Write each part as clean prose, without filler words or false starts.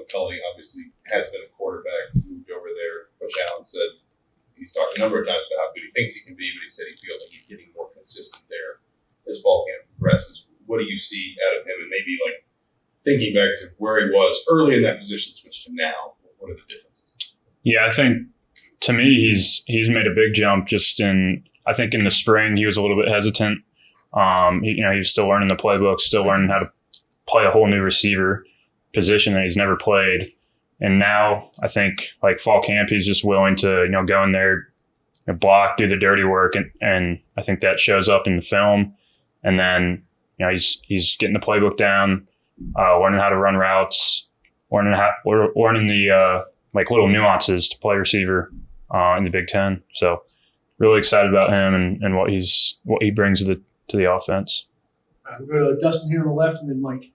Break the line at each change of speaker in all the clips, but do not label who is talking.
McCulley obviously has been a quarterback, moved over there. Coach Allen said he's talked a number of times about how good he thinks he can be, but he said he feels like he's getting more consistent there as fall camp progresses. What do you see out of him? And maybe like thinking back to where he was early in that position switch to now, what are the differences?
Yeah, I think to me he's made a big jump just I think in the spring he was a little bit hesitant. He was still learning the playbook, still learning how to play a whole new receiver position that he's never played. And now I think like fall camp, he's just willing to, go in there and block, do the dirty work. And I think that shows up in the film. And then, he's getting the playbook down, learning how to run routes, learning the like little nuances to play receiver in the Big Ten. So really excited about him and what he brings to the offense.
We'll go to Dustin here on the left and then Mike.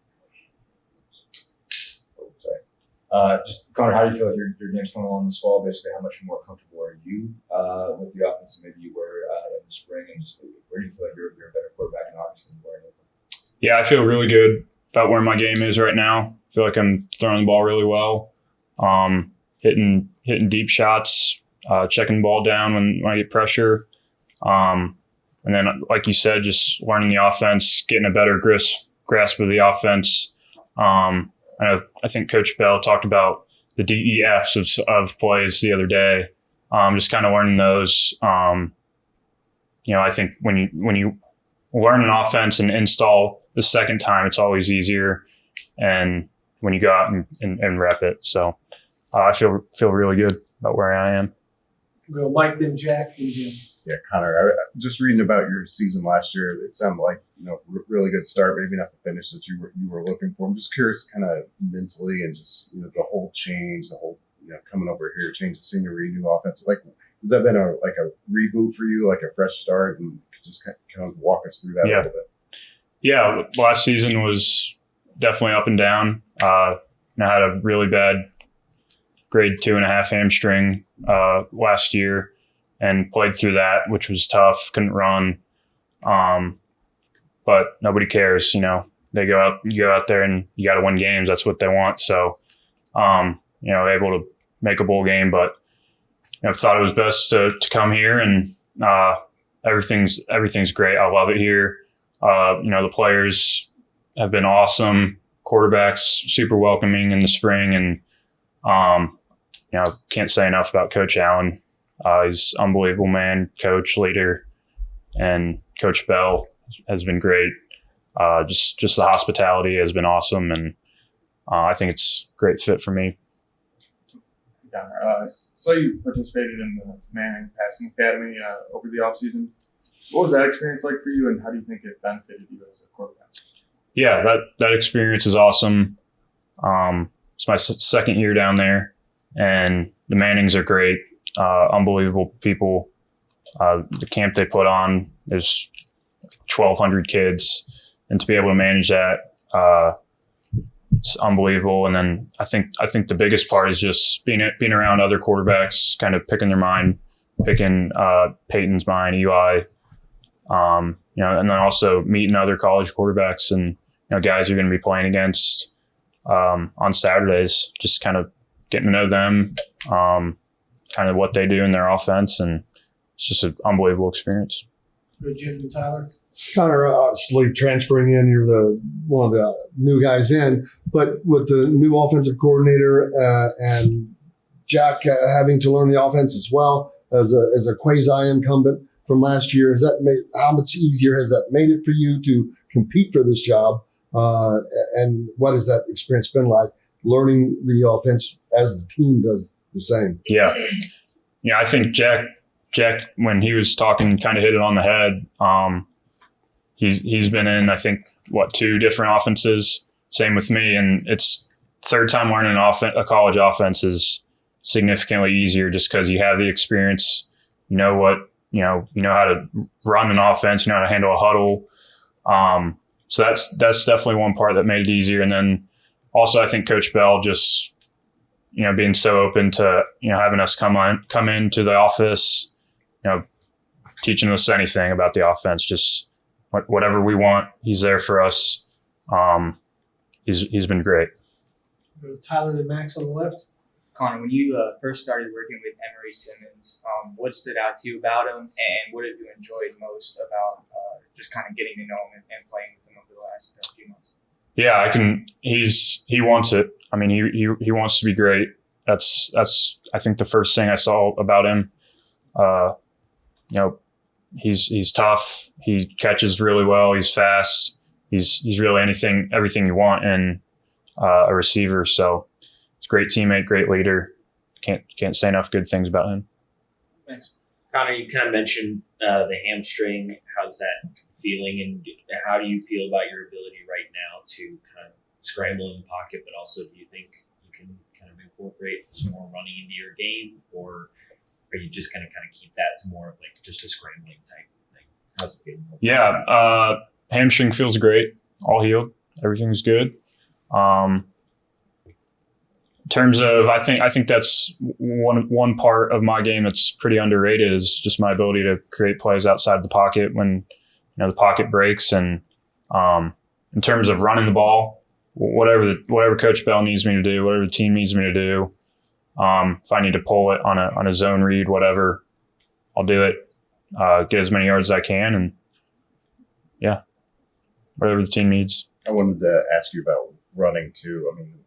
Just Connor, how do you feel like your game's coming along this fall? Basically, how much more comfortable are you with the offense than maybe you were in the spring? And just where do you feel like you're a better quarterback and obviously more?
Yeah, I feel really good about where my game is right now. I feel like I'm throwing the ball really well, hitting deep shots, checking the ball down when I get pressure. And then, like you said, just learning the offense, getting a better grasp of the offense. I think Coach Bell talked about the DEFs of plays the other day. Just kind of learning those. I think when you learn an offense and install the second time, it's always easier. And when you go out and rep it, so I feel really good about where I am.
We'll go Mike, then Jack, then Jim.
Yeah, Connor, just reading about your season last year, it sounded like, really good start, maybe not the finish that you were looking for. I'm just curious kind of mentally and just, the whole change, the whole, coming over here, change the scenery, new offense. Like, has that been a reboot for you, like a fresh start? And just kind of walk us through that a little bit.
Yeah, last season was definitely up and down. I had a really bad grade 2.5 hamstring last year. And played through that, which was tough. Couldn't run, but nobody cares. They go out there and you got to win games. That's what they want. So, able to make a bowl game, but thought it was best to come here, and everything's great. I love it here. The players have been awesome. Quarterbacks super welcoming in the spring, and can't say enough about Coach Allen. He's unbelievable man, coach, leader, and Coach Bell has been great. Just the hospitality has been awesome, and I think it's a great fit for me.
So you participated in the Manning Passing Academy over the offseason. So what was that experience like for you, and how do you think it benefited you as a quarterback?
Yeah, that experience is awesome. It's my second year down there, and the Mannings are great. Unbelievable people. The camp they put on, there's 1,200 kids, and to be able to manage that, it's unbelievable. And then I think the biggest part is just being around other quarterbacks, kind of picking their mind, picking Peyton's mind, Eli, and then also meeting other college quarterbacks and guys you're going to be playing against on Saturdays. Just kind of getting to know them. Kind of what they do in their offense, and it's just an unbelievable experience.
Go Jim and Tyler.
Connor, obviously transferring in, you're one of the new guys in, but with the new offensive coordinator and Jack having to learn the offense as well as a quasi incumbent from last year, how much easier has that made it for you to compete for this job? And what has that experience been like, learning the offense as the team does the same?
Yeah. I think Jack, when he was talking, kind of hit it on the head. He's been in, I think, 2 different offenses. Same with me, and it's third time learning a college offense is significantly easier just because you have the experience. You know how to run an offense. You know how to handle a huddle. So that's definitely one part that made it easier. And then also, I think Coach Bell just being so open to having us come into the office, teaching us anything about the offense, just whatever we want, he's there for us. He's been great.
Go to Tyler and Max on the left.
Connor, when you first started working with Emery Simmons, what stood out to you about him, and what have you enjoyed most about just kind of getting to know him and playing with him over the last few months?
Yeah, he wants it. I mean, he wants to be great. That's I think the first thing I saw about him. He's tough. He catches really well. He's fast. He's really everything you want in a receiver. So he's a great teammate, great leader. Can't say enough good things about him.
Thanks.
Connor, you kind of mentioned the hamstring. How's that feeling, and how do you feel about your ability right now to kind of scramble in the pocket, but also do you think you can kind of incorporate some more running into your game, or are you just going to kind of keep that to more of like just a scrambling type thing? How's it feeling?
Yeah, hamstring feels great. All healed. Everything's good. In terms of, I think that's one part of my game that's pretty underrated is just my ability to create plays outside the pocket when the pocket breaks. And in terms of running the ball, whatever Coach Bell needs me to do, whatever the team needs me to do, if I need to pull it on a zone read, whatever, I'll do it. Get as many yards as I can, and yeah, whatever the team needs.
I wanted to ask you about running too. I mean,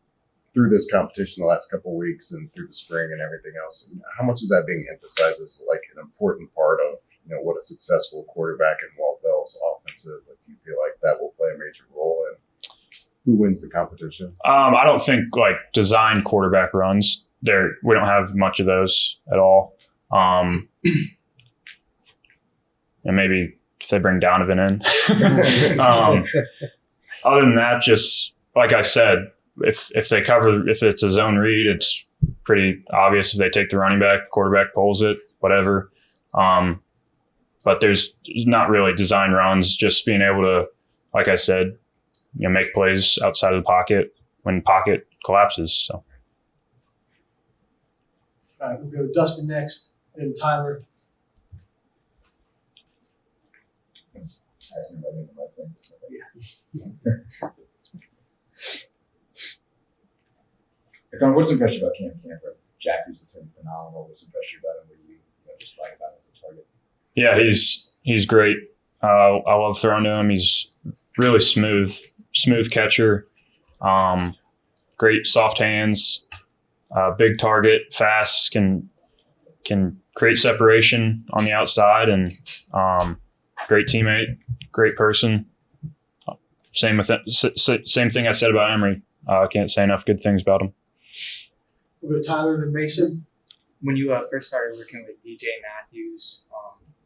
through this competition the last couple of weeks and through the spring and everything else, how much is that being emphasized as like an important part of what a successful quarterback in Walt Bell's offensive? Like, do you feel like that will play a major role in who wins the competition?
I don't think like designed quarterback runs there. We don't have much of those at all. And maybe if they bring Donovan in. Other than that, just like I said, if it's a zone read, it's pretty obvious if they take the running back, quarterback pulls it, whatever. But there's not really design runs, just being able to, like I said, make plays outside of the pocket when pocket collapses. So.
All right, we'll go to Dustin next, then Tyler.
Asking about any of my things. Connor, what's impressed you about Cam Camper? Jack was phenomenal. What's impressed you about him? What do you just like about him as a target?
Yeah, he's great. I love throwing to him. He's really smooth catcher. Great soft hands. Big target, fast, can create separation on the outside, and great teammate, great person. Same thing I said about Emery. I can't say enough good things about him.
We'll go to Tyler, then Mason.
When you first started working with DJ Matthews,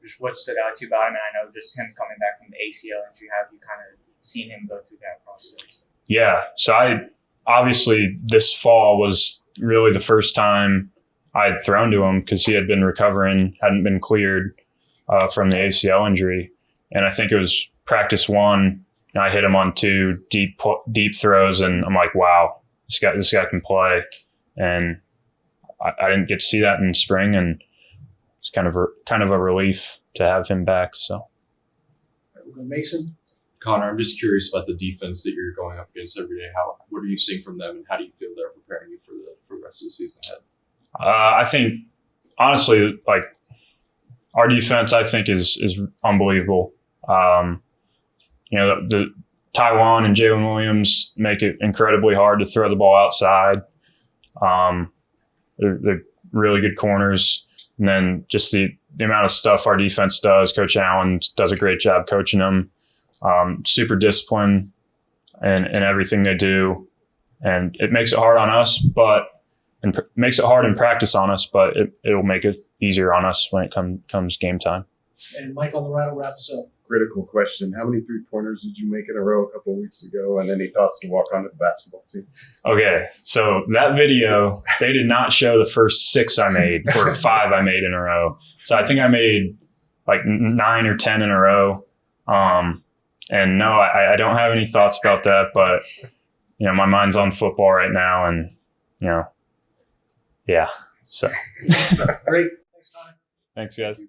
just what stood out to you about him? And I know just him coming back from the ACL injury, have you kind of seen him go through that process? Yeah,
so obviously this fall was really the first time I had thrown to him because he had been recovering, hadn't been cleared from the ACL injury. And I think it was practice one, and I hit him on two deep throws, and I'm like, wow, this guy can play. And I didn't get to see that in spring, and it's kind of a relief to have him back. So,
All right, we'll go Mason.
Connor, I'm just curious about the defense that you're going up against every day. What are you seeing from them, and how do you feel they're preparing you for the rest of the season ahead?
I think honestly, like our defense, I think is unbelievable. The Taiwan and Jalen Williams make it incredibly hard to throw the ball outside. They're really good corners, and then just the amount of stuff our defense does. Coach Allen does a great job coaching them. Super disciplined in everything they do, and it makes it hard on us, makes it hard in practice on us, but it'll make it easier on us when it comes game time.
And Mike on the right will wrap us up.
Critical question. How many 3-pointers did you make in a row a couple of weeks ago? And any thoughts to walk onto the basketball team?
Okay, so that video, they did not show the first 6 I made or 5 I made in a row. So I think I made like 9 or 10 in a row. And no, I don't have any thoughts about that, but my mind's on football right now, and yeah. So
Great. Thanks, Connor.
thanks, guys.